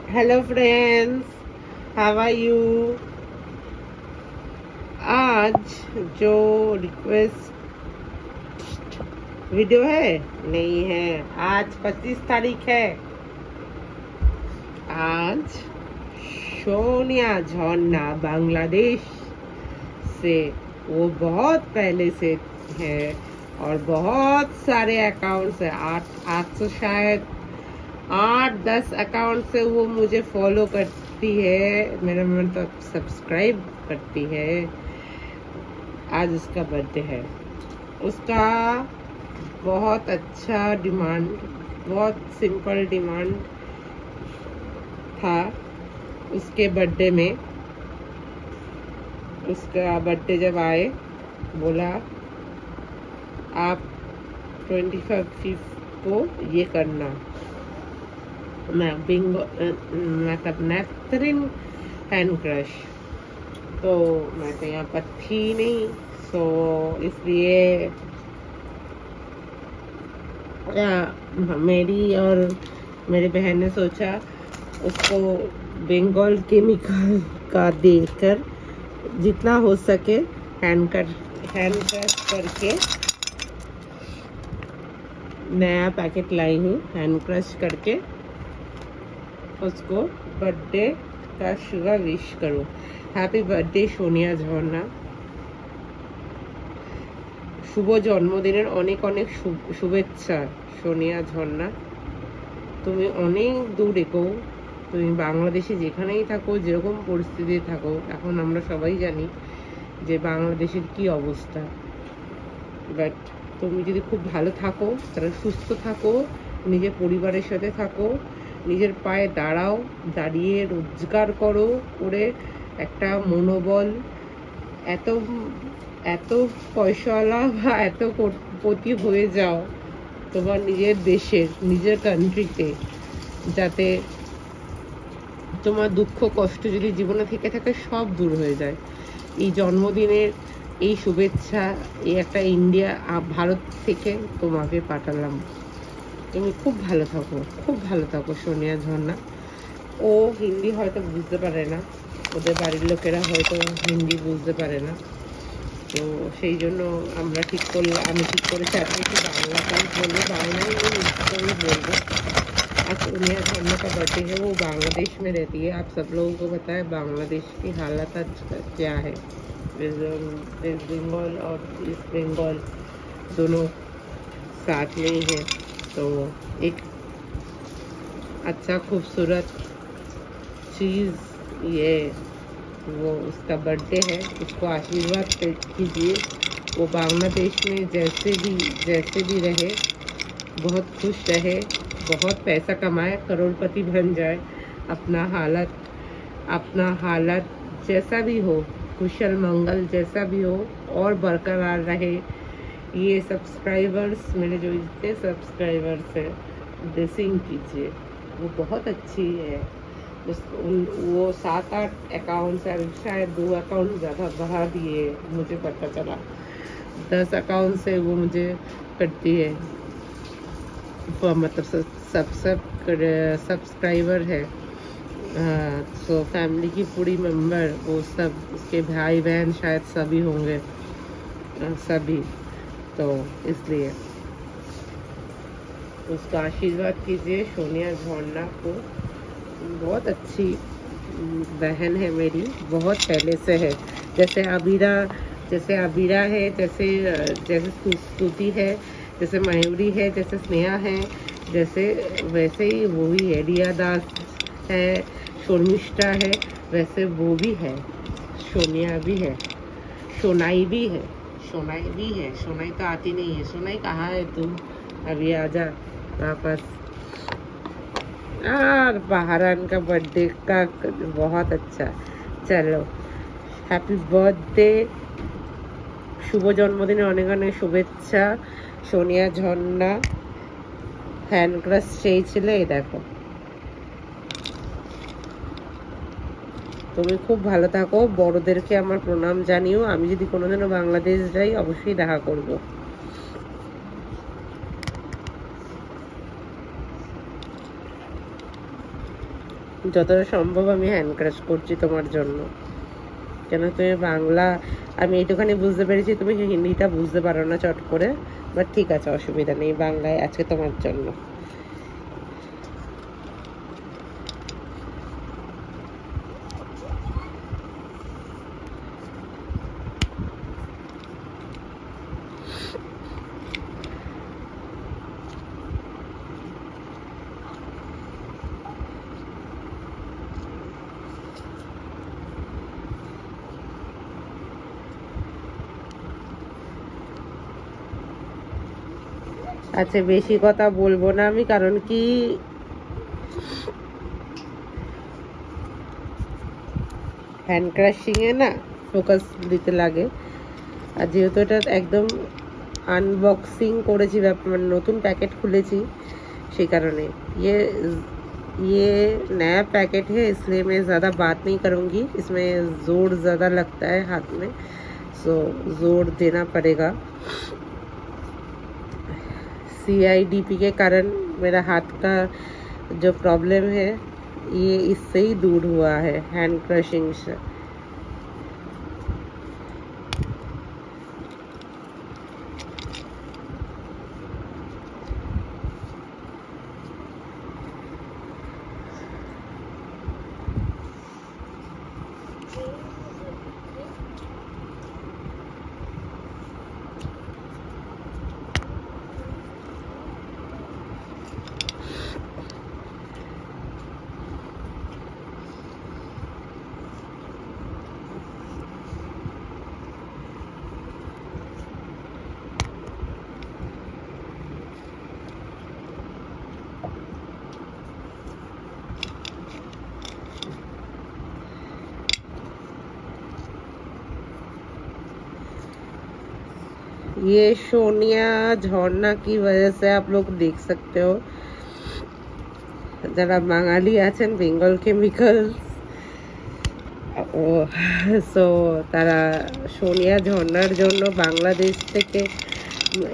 Hello friends, how are you. आज जो request video है नहीं है, आज 25 तारीख है। आज सोनिया झरना बांग्लादेश से, वो बहुत पहले से है और बहुत सारे अकाउंट्स है, 800 शायद 8-10 अकाउंट से वो मुझे फॉलो करती है, मेरा मतलब सब्सक्राइब करती है। आज उसका बर्थडे है। उसका बहुत अच्छा डिमांड, बहुत सिंपल डिमांड था उसके बर्थडे में। उसका बर्थडे जब आए, बोला आप 25 को ये करना, मतलब नेथरिन हैंड क्रश। तो मैं तो यहाँ पर थी नहीं, सो इसलिए मेरी और मेरी बहन ने सोचा उसको बंगाल केमिकल का देकर जितना हो सके हैंड क्रश करके नया पैकेट लाई हूँ। हैंड क्रश करके उसको बर्थडे का शुभ विश करो। हैप्पी बर्थडे सोनिया झरना। শুভ জন্মদিনের অনেক অনেক শুভেচ্ছা সোনিয়া ঝর্ণা। তুমি অনেক দূর এগো, তুমি বাংলাদেশে যেখানেই থাকো, যেরকম পরিস্থিতি থাকো, এখন আমরা সবাই জানি যে বাংলাদেশের কি অবস্থা। বাট তুমি যদি খুব ভালো থাকো, তাহলে সুস্থ থাকো, নিজের পরিবারের সাথে থাকো, নিজের পায়ে দাঁড়াও, দাঁড়িয়ে রোজগার করো, করে একটা মনোবল, এত এত পয়সাওয়ালা বা এত কোটিপতি হয়ে যাও তোমার নিজের দেশের, নিজের কান্ট্রিতে, যাতে তোমার দুঃখ কষ্ট যদি জীবনে থেকে থাকে সব দূর হয়ে যায়। এই জন্মদিনের এই শুভেচ্ছা, এই একটা ইন্ডিয়া ভারত থেকে তোমাকে পাঠালাম। তুমি খুব ভালো থাকো, খুব ভালো থাকো সোনিয়া ঝর্ণা। ও হিন্দি হয়তো বুঝতে পারে না, ওদের বাড়ির লোকেরা হয়তো হিন্দি বুঝতে পারে না, তো সেই জন্য আমি ঠিক করেছি আপনি একটু बांग्लाতেই बोलो, बांग्ला में बोलबो। आज सोनिया झरना का बर्थडे है, वो बांग्लादेश में रहती है। आप सब लोगों को पता है बांग्लादेश की हालत आज क्या है। वेस्ट बंगाल और ईस्ट बंगाल दोनों साथ में ही है। तो एक अच्छा खूबसूरत चीज़ ये वो उसका बर्थडे है, उसको आशीर्वाद कीजिए। वो बांग्लादेश में जैसे भी रहे, बहुत खुश रहे, बहुत पैसा कमाए, करोड़पति बन जाए, अपना हालत जैसा भी हो, कुशल मंगल जैसा भी हो, और बरकरार रहे। ये सब्सक्राइबर्स, मेरे जो इतने सब्सक्राइबर्स हैं, ब्लेसिंग कीजिए। वो बहुत अच्छी है। वो 7-8 अकाउंट है, शायद 2 अकाउंट ज़्यादा बढ़ा दिए, मुझे पता चला 10 अकाउंट से वो मुझे करती है, मतलब सब्सक्राइबर है। तो फैमिली की पूरी मेंबर, वो सब उसके भाई बहन शायद सभी होंगे, सभी। तो इसलिए उसका आशीर्वाद कीजिए सोनिया झरना को। बहुत अच्छी बहन है मेरी, बहुत पहले से है। जैसे अबीरा है, जैसे स्तुति है, जैसे मयूरी है, जैसे स्नेहा है, वैसे ही वो भी है। रिया दास है, शर्मिष्ठा है, वैसे वो भी है। सोनिया भी है, सोनाई भी है। सोनाई तो आती नहीं है। सोनाई कहाँ है तुम? अभी आजा वापस। और बहरान का बर्थडे का बहुत अच्छा। चलो, हैप्पी बर्थडे, शुभ जन्मदिने अनेक अनेक शुभेच्छा सोनिया झरना। हैंड क्रश চেয়েছিলে, এই দেখো। তুমি খুব ভালো থাকো, বড়দেরকে আমার প্রণাম জানিও। আমি যদি কোনোদিনও বাংলাদেশ যাই অবশ্যই দেখা করব। যতটা সম্ভব আমি হ্যান্ড ক্রাশ করছি তোমার জন্য। কেন তুমি বাংলা, আমি এইটুখানি বুঝতে পেরেছি তুমি হিন্দিটা বুঝতে পারো না চট করে, বাট ঠিক আছে, অসুবিধা নেই, বাংলায় আজকে তোমার জন্য। আচ্ছা, বেশি কথা বলবো না আমি, কারণ কি হ্যান্ড ক্রাশিংয়ে না ফোকাস দিতে লাগে। আর যেহেতু এটা একদম আনবক্সিং করেছি, মানে নতুন প্যাকেট খুলেছি, সেই কারণে ये नया पैकेट है, इसलिए मैं ज़्यादा बात नहीं करूँगी। इसमें ज़ोर ज़्यादा लगता है हाथ में, सो ज़ोर देना पड़ेगा। CIDP के कारण मेरा हाथ का जो प्रॉब्लम है ये इससे ही दूर हुआ है, हैंड क्रशिंग से। ये सोनिया झरना की वजह से आप लोग देख सकते हो, যারা বাঙালি আছেন, বেঙ্গল কেমিক্যাল, সো তারা সোনিয়া ঝর্ণার জন্য বাংলাদেশ থেকে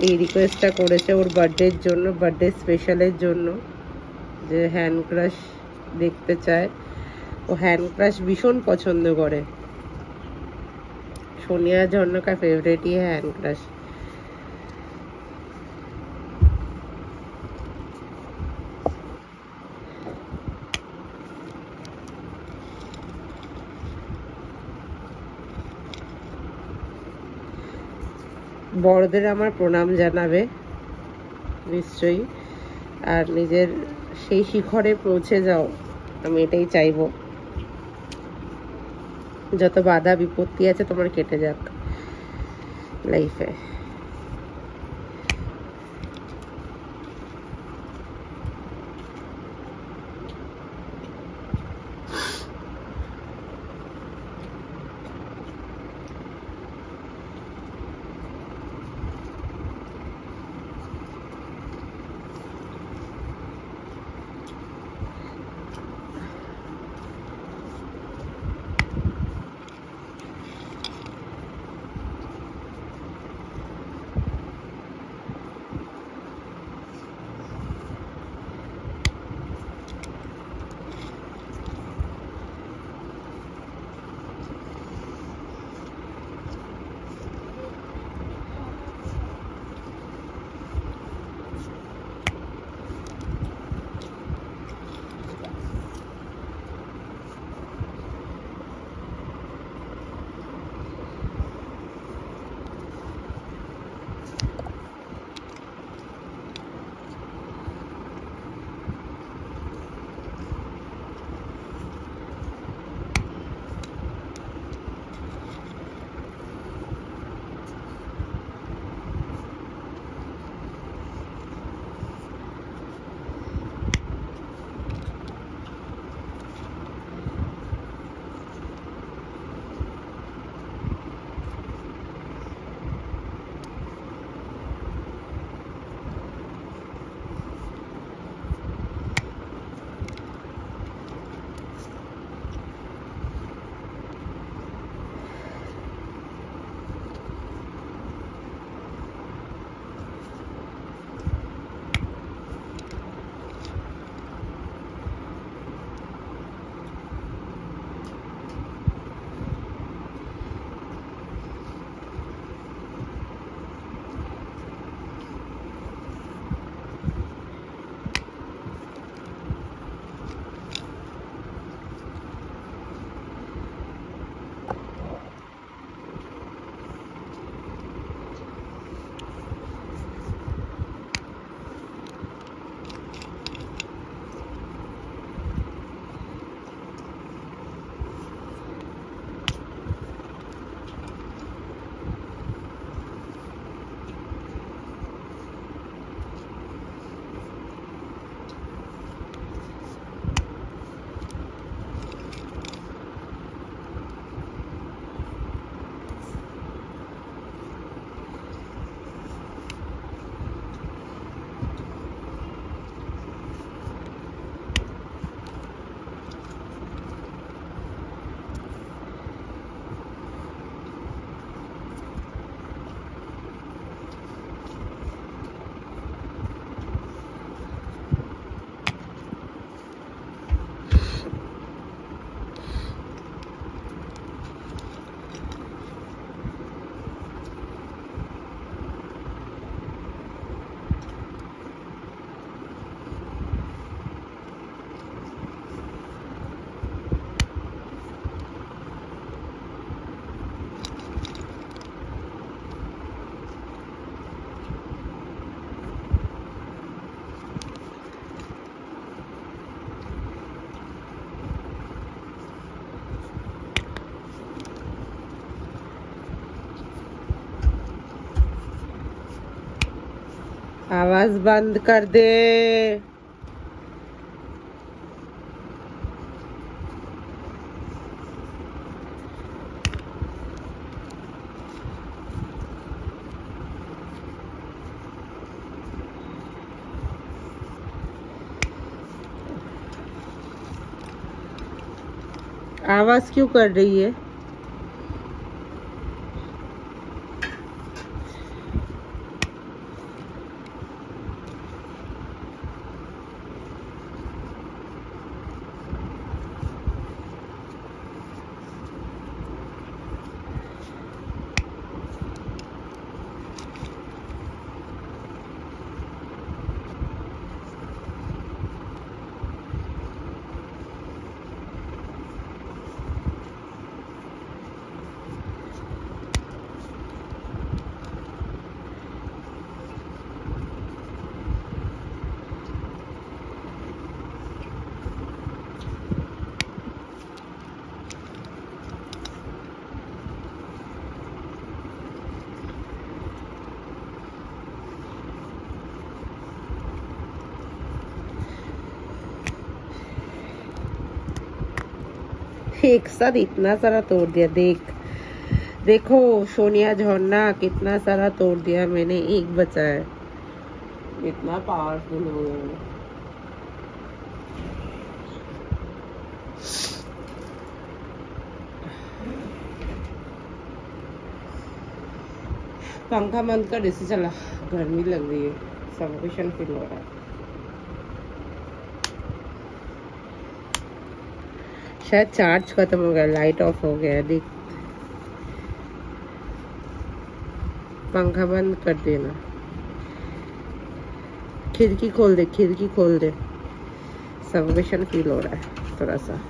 এই রিকোয়েস্টটা করেছে ওর বার্থডের জন্য, বার্থডে স্পেশালের জন্য, যে হ্যান্ড ক্রাশ দেখতে চায়। ও হ্যান্ড ক্রাশ ভীষণ পছন্দ করে। সোনিয়া ঝর্ণা का फेवरेट ही है हैंड क्रश। বড়দের আমার প্রণাম জানাবে নিশ্চয়ই, আর নিজের সেই শিখরে পৌঁছে যাও, আমি এটাই চাইবো। যত বাধা বিপত্তি আছে তোমার কেটে যাক লাইফে। आवाज बंद कर दे। आवाज क्यों कर रही है? एक साथ इतना सारा तोड़ दिया। देखो सोनिया झरना कितना सारा तोड़ दिया मैंने, एक बचा है। इतना पावरफुल हो गया। पंखा बंद कर, इसे चला, गर्मी लग रही है, सफोकेशन फील हो रहा है। शायद चार्ज खत्म हो गया, लाइट ऑफ हो गया। देख, पंखा बंद कर देना। खिड़की खोल दे, खिड़की खोल दे, सफोकेशन फील हो रहा है थोड़ा सा।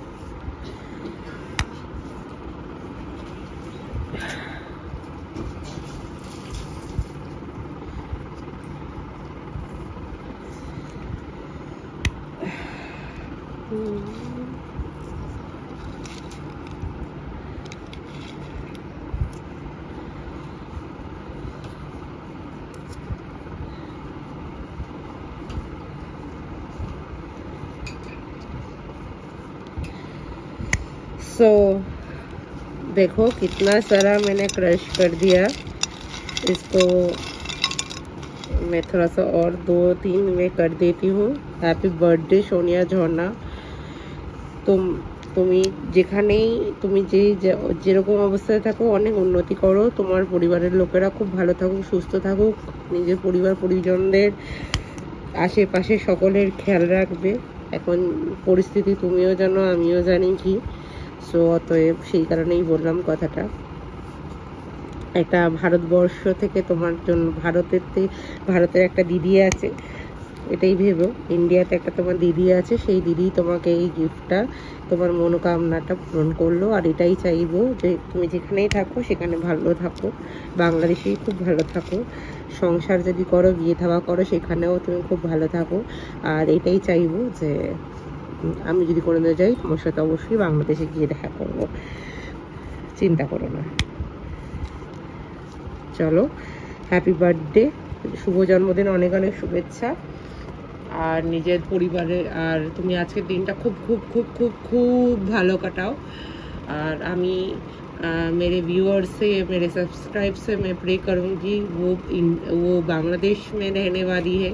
सो देखो कितना सारा मैंने क्रश कर दिया इसको। मैं थोड़ा सा और 2-3 में कर देती हूँ। हैप्पी बर्थडे सोनिया झरना। তুমি যেখানেই তুমি যেরকম অবস্থায় থাকো অনেক উন্নতি করো, তোমার পরিবারের লোকেরা খুব ভালো থাকুক, সুস্থ থাকুক, নিজের পরিবার পরিজনদের আশেপাশে সকলের খেয়াল রাখবে। এখন পরিস্থিতি তুমিও জানো, আমিও জানি কি। সো অতএব সেই কারণেই বললাম কথাটা। একটা ভারতবর্ষ থেকে তোমার জন্য, ভারতের একটা দিদি আছে, এটাই ভেবো, ইন্ডিয়াতে একটা তোমার দিদি আছে, সেই দিদি তোমাকে এই গিফটটা, তোমার মনোকামনাটা পূরণ করলো। আর এটাই চাইবো যে তুমি যেখানেই থাকো সেখানে ভালো থাকো, বাংলাদেশেই খুব ভালো থাকো। সংসার যদি করো, বিয়ে থাওয়া করো, সেখানেও তুমি খুব ভালো থাকো। আর এটাই চাইবো যে আমি যদি কোনোদিন যাই তোমার সাথে অবশ্যই বাংলাদেশে গিয়ে দেখা করবো, চিন্তা করো না। চলো, হ্যাপি বার্থডে, শুভ জন্মদিন, অনেক অনেক শুভেচ্ছা। আর নিজের পরিবারে, আর তুমি আজকের দিনটা খুব খুব খুব খুব খুব ভালো কাটাও। और আমি मेरे व्यूअर्स से, मेरे सब्सक्राइब से मैं प्रे करूँगी, वो बांग्लादेश में रहने वाली है,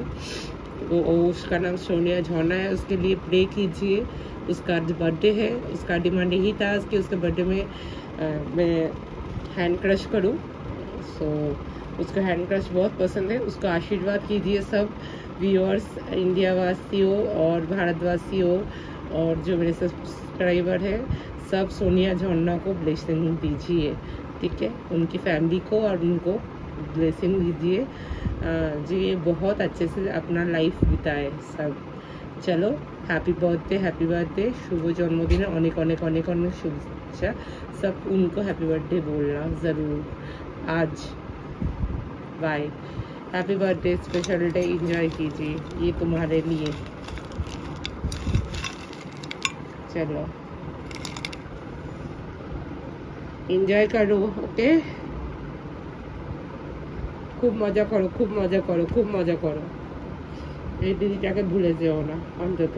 वो उसका नाम सोनिया झरना है, उसके लिए प्रे कीजिए। उसका बर्थडे है, उसका डिमांड यही था कि उसके बर्थडे में मैं हैंड क्रश करूँ। सो उसका हैंड क्रश बहुत पसंद है, उसका आशीर्वाद कीजिए सब व्यूअर्स, इंडिया वासियों और भारतवासियों, और जो मेरे सब्सक्राइबर हैं सब सोनिया झरना को ब्लेसिंग दीजिए, ठीक है। उनकी फैमिली को और उनको ब्लेसिंग दीजिए, जो ये बहुत अच्छे से अपना लाइफ बिताए सब। चलो, हैप्पी बर्थडे, शुभ जन्मदिन, अनेक अनेक अनेक अनेक शुभेच्छा। सब उनको हैप्पी बर्थडे बोलना ज़रूर आज। Bye, happy birthday, special day enjoy कीजिए, ये तुम्हारे लिए। चलो एंजॉय करो, ओके। खूब मजा करो, खूब मजा करो, खूब मजा करो। এই দিদিটাকে ভুলে যেও না অন্তত।